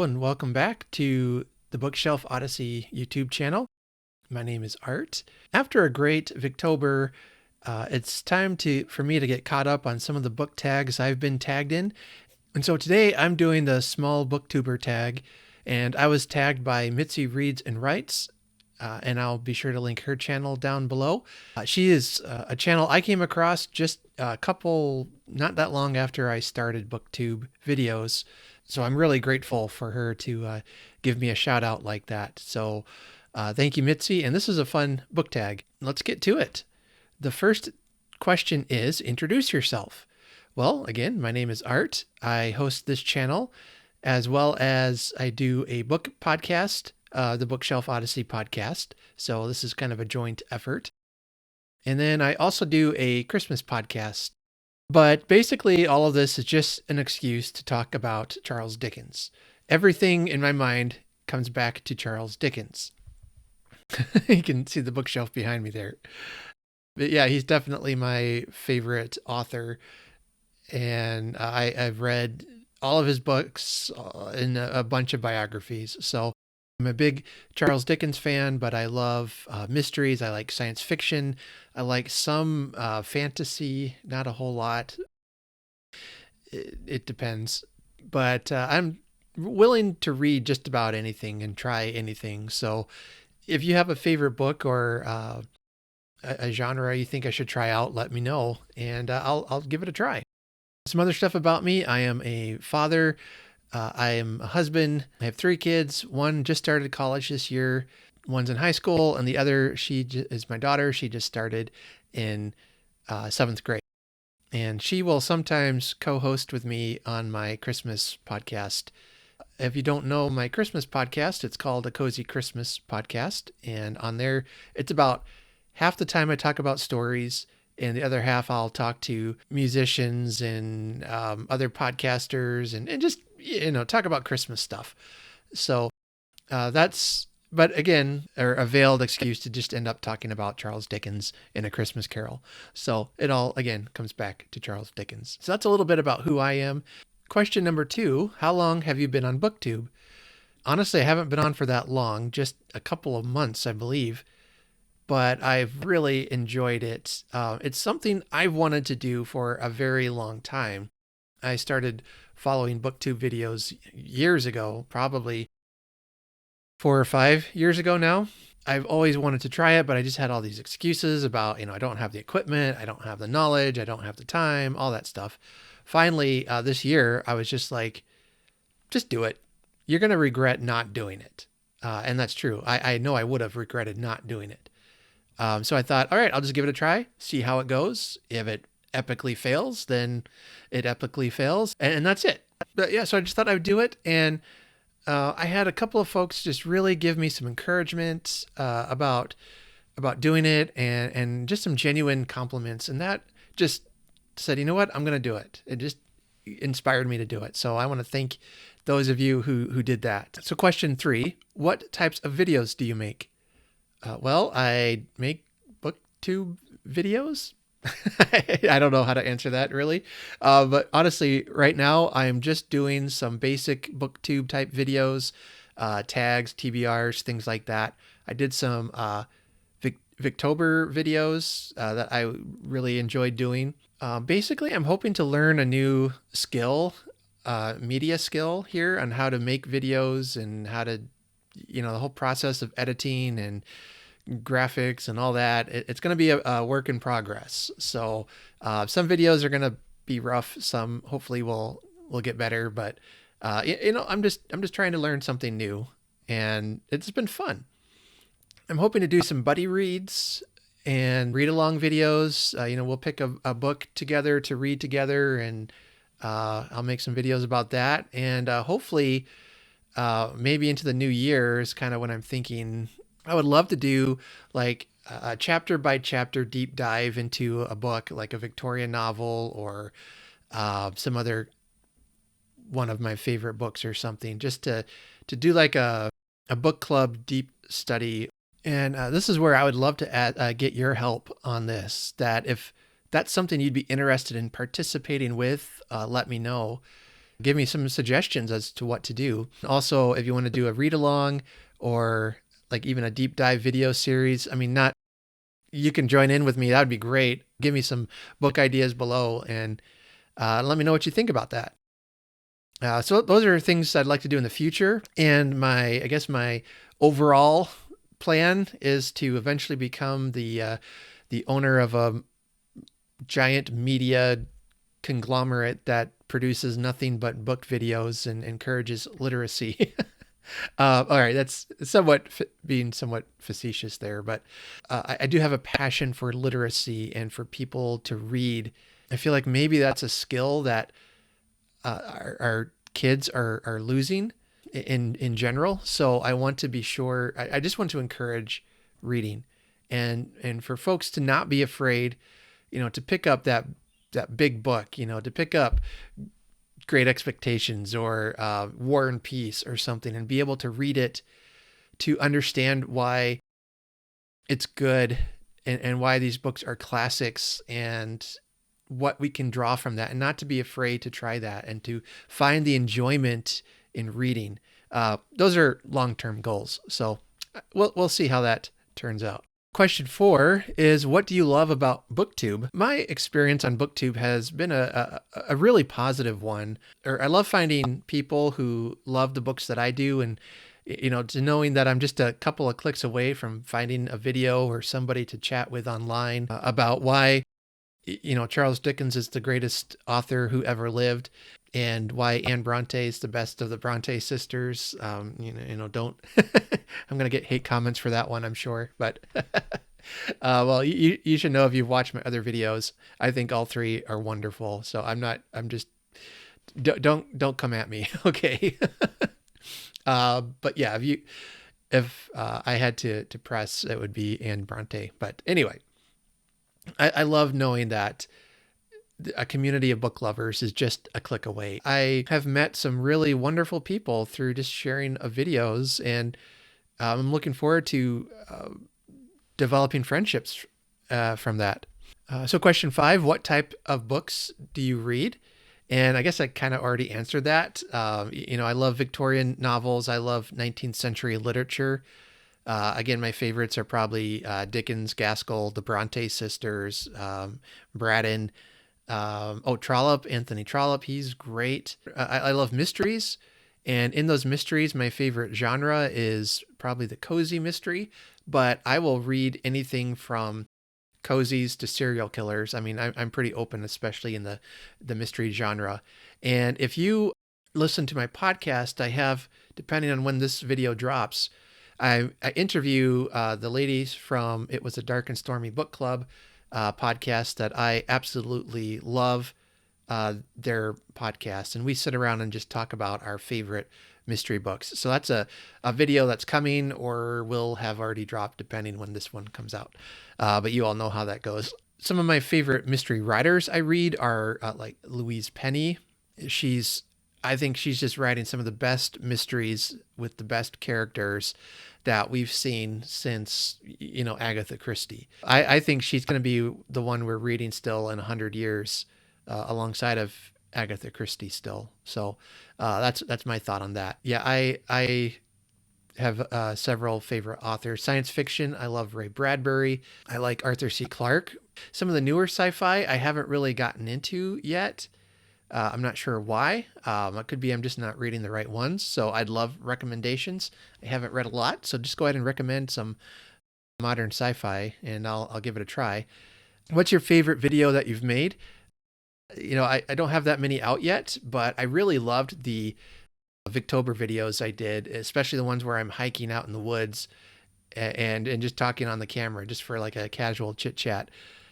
Hello and welcome back to the Bookshelf Odyssey YouTube channel. My name is Art. After a great Victober, it's time for me to get caught up on some of the book tags I've been tagged in. And so today I'm doing the Small Booktuber Tag, and I was tagged by Mitzi Reads and Writes, and I'll be sure to link her channel down below. She is a channel I came across just not that long after I started Booktube videos. So I'm really grateful for her to give me a shout out like that. So thank you, Mitzi. And this is a fun book tag. Let's get to it. The first question is, introduce yourself. Well, again, my name is Art. I host this channel as well as I do a book podcast, the Bookshelf Odyssey podcast. So this is kind of a joint effort. And then I also do a Christmas podcast. But basically, all of this is just an excuse to talk about Charles Dickens. Everything in my mind comes back to Charles Dickens. You can see the bookshelf behind me there. But yeah, he's definitely my favorite author. And I've read all of his books and a bunch of biographies. So I'm a big Charles Dickens fan, but I love mysteries. I like science fiction. I like some fantasy, not a whole lot. It depends. But I'm willing to read just about anything and try anything. So if you have a favorite book or a genre you think I should try out, let me know, and I'll give it a try. Some other stuff about me. I am a father. I am a husband. I have 3 kids. One just started college this year. One's in high school, and the other, she is my daughter. She just started in 7th grade. And she will sometimes co-host with me on my Christmas podcast. If you don't know my Christmas podcast, it's called A Cozy Christmas Podcast. And on there, it's about half the time I talk about stories, and the other half I'll talk to musicians and other podcasters and just, talk about Christmas stuff. So but again, a veiled excuse to just end up talking about Charles Dickens in A Christmas Carol. So it all, again, comes back to Charles Dickens. So that's a little bit about who I am. Question number 2, how long have you been on Booktube? Honestly, I haven't been on for that long, just a couple of months, I believe. But I've really enjoyed it. It's something I've wanted to do for a very long time. I started following Booktube videos years ago, probably 4 or 5 years ago now. I've always wanted to try it, but I just had all these excuses about, I don't have the equipment, I don't have the knowledge, I don't have the time, all that stuff. Finally, this year, I was just like, just do it. You're going to regret not doing it. And that's true. I know I would have regretted not doing it. So I thought, all right, I'll just give it a try, see how it goes. If it epically fails, then it epically fails. And that's it. But yeah, so I just thought I would do it. And I had a couple of folks just really give me some encouragement about doing it and just some genuine compliments. And that just said, you know what, I'm going to do it. It just inspired me to do it. So I want to thank those of you who did that. So question 3, what types of videos do you make? Well, I make Booktube videos. I don't know how to answer that really. But honestly, right now I'm just doing some basic Booktube type videos, tags, TBRs, things like that. I did some Victober videos that I really enjoyed doing. Basically, I'm hoping to learn a new skill, media skill here on how to make videos and how to, the whole process of editing and graphics and all that. It's going to be a work in progress. So some videos are going to be rough. Some hopefully will get better. But I'm just trying to learn something new, and it's been fun. I'm hoping to do some buddy reads and read along videos. We'll pick a book together to read together, and I'll make some videos about that. And hopefully maybe into the new year is kind of when I'm thinking I would love to do like a chapter by chapter deep dive into a book, like a Victorian novel or some other one of my favorite books or something, just to do like a book club deep study. And this is where I would love to get your help on this, that if that's something you'd be interested in participating with, let me know. give me some suggestions as to what to do. Also, if you want to do a read along or like even a deep dive video series, I mean, not, you can join in with me. That would be great. Give me some book ideas below and let me know what you think about that. So those are things I'd like to do in the future. And I guess my overall plan is to eventually become the owner of a giant media conglomerate that produces nothing but book videos and encourages literacy. All right, that's being somewhat facetious there, but I do have a passion for literacy and for people to read. I feel like maybe that's a skill that our kids are losing in general. So I want to be sure. I just want to encourage reading, and for folks to not be afraid, to pick up that big book, to pick up Great Expectations or War and Peace or something, and be able to read it to understand why it's good and why these books are classics and what we can draw from that, and not to be afraid to try that and to find the enjoyment in reading. Those are long-term goals. So we'll see how that turns out. Question 4 is, what do you love about Booktube? My experience on Booktube has been a really positive one. I love finding people who love the books that I do, and to knowing that I'm just a couple of clicks away from finding a video or somebody to chat with online about why Charles Dickens is the greatest author who ever lived, and why Anne Bronte is the best of the Bronte sisters. Don't. I'm gonna get hate comments for that one, I'm sure. But well, you should know if you've watched my other videos. I think all three are wonderful. So I'm just don't come at me, okay? But yeah, if I had to press, it would be Anne Bronte. But anyway. I love knowing that a community of book lovers is just a click away. I have met some really wonderful people through just sharing of videos, and I'm looking forward to developing friendships from that. So question 5, what type of books do you read? And I guess I kind of already answered that. I love Victorian novels. I love 19th century literature. Again, my favorites are probably Dickens, Gaskell, the Bronte sisters, Braddon, Trollope, Anthony Trollope. He's great. I love mysteries. And in those mysteries, my favorite genre is probably the cozy mystery. But I will read anything from cozies to serial killers. I mean, I'm pretty open, especially in the mystery genre. And if you listen to my podcast, I have, depending on when this video drops, I interview the ladies from It Was a Dark and Stormy Book Club podcast that I absolutely love their podcast. And we sit around and just talk about our favorite mystery books. So that's a video that's coming or will have already dropped depending when this one comes out. But you all know how that goes. Some of my favorite mystery writers I read are like Louise Penny. I think she's just writing some of the best mysteries with the best characters that we've seen since, Agatha Christie. I think she's going to be the one we're reading still in 100 years alongside of Agatha Christie still. So that's my thought on that. Yeah, I have several favorite authors. Science fiction, I love Ray Bradbury. I like Arthur C. Clarke. Some of the newer sci-fi I haven't really gotten into yet. I'm not sure why. It could be I'm just not reading the right ones. So I'd love recommendations. I haven't read a lot, so just go ahead and recommend some modern sci-fi, and I'll give it a try. What's your favorite video that you've made? I don't have that many out yet, but I really loved the Victober videos I did, especially the ones where I'm hiking out in the woods and just talking on the camera just for like a casual chit chat.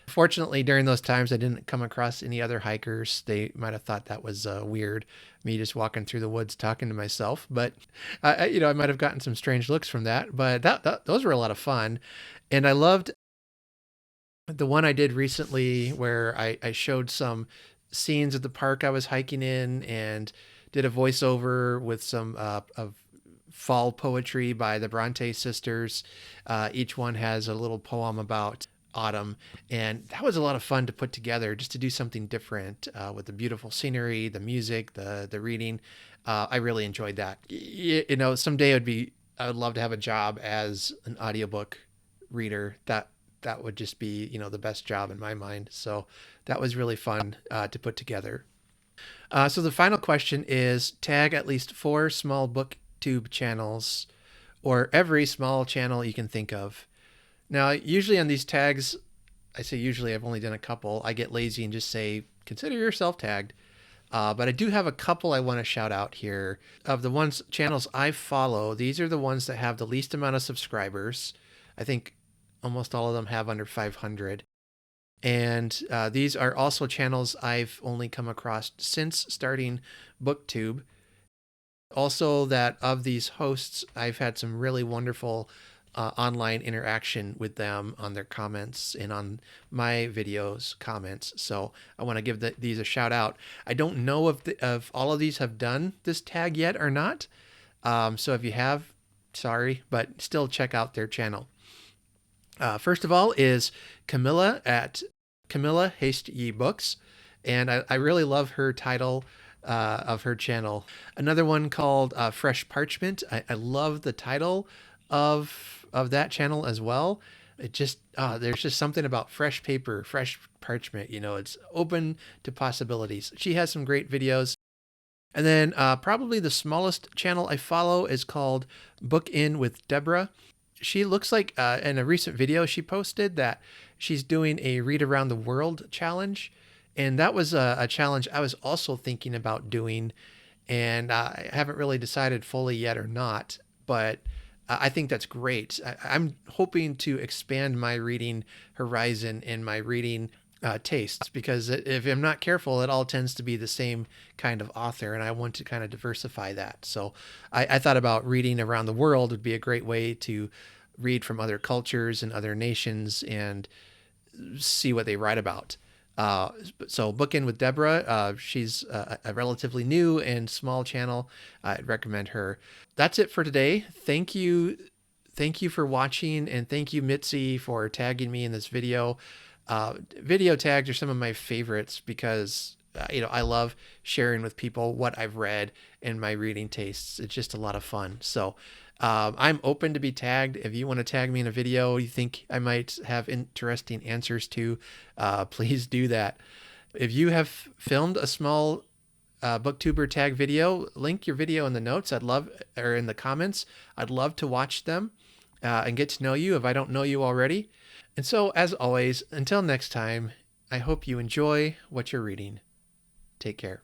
Fortunately, during those times, I didn't come across any other hikers. They might have thought that was weird, me just walking through the woods talking to myself. But I might have gotten some strange looks from that. But those were a lot of fun, and I loved the one I did recently where I showed some scenes of the park I was hiking in and did a voiceover with some of fall poetry by the Bronte sisters. Each one has a little poem about autumn, and that was a lot of fun to put together, just to do something different with the beautiful scenery, the music, the reading. I really enjoyed that. You know, someday I would love to have a job as an audiobook reader. That would just be, you know, the best job in my mind. So that was really fun to put together. So the final question is, tag at least 4 small booktube channels or every small channel you can think of. Now, usually on these tags, I say usually, I've only done a couple. I get lazy and just say, consider yourself tagged. But I do have a couple I want to shout out here. Of the ones channels I follow, these are the ones that have the least amount of subscribers. I think almost all of them have under 500. And these are also channels I've only come across since starting Booktube. Also, that of these hosts, I've had some really wonderful online interaction with them on their comments and on my videos comments. So I want to give these a shout out. I don't know if all of these have done this tag yet or not. So if you have, sorry, but still check out their channel. First of all is Camilla at Camilla Haste Ye Books. And I really love her title of her channel. Another one called Fresh Parchment. I love the title of that channel as well. It just there's just something about fresh paper, fresh parchment. You know, it's open to possibilities. She has some great videos. And then probably the smallest channel I follow is called Book In with Deborah. She looks like in a recent video she posted that she's doing a read around the world challenge. And that was a challenge I was also thinking about doing. And I haven't really decided fully yet or not. But I think that's great. I'm hoping to expand my reading horizon and my reading tastes, because if I'm not careful, it all tends to be the same kind of author, and I want to kind of diversify that. So I thought about reading around the world would be a great way to read from other cultures and other nations and see what they write about. So Book In with Deborah, she's a relatively new and small channel. I'd recommend her. That's it for today. Thank you. Thank you for watching, and thank you, Mitzi, for tagging me in this video. Video tags are some of my favorites because, you know, I love sharing with people what I've read and my reading tastes. It's just a lot of fun. So I'm open to be tagged. If you want to tag me in a video you think I might have interesting answers to, please do that. If you have filmed a small booktuber tag video, link your video in the notes. Or in the comments. I'd love to watch them and get to know you if I don't know you already. And so, as always, until next time, I hope you enjoy what you're reading. Take care.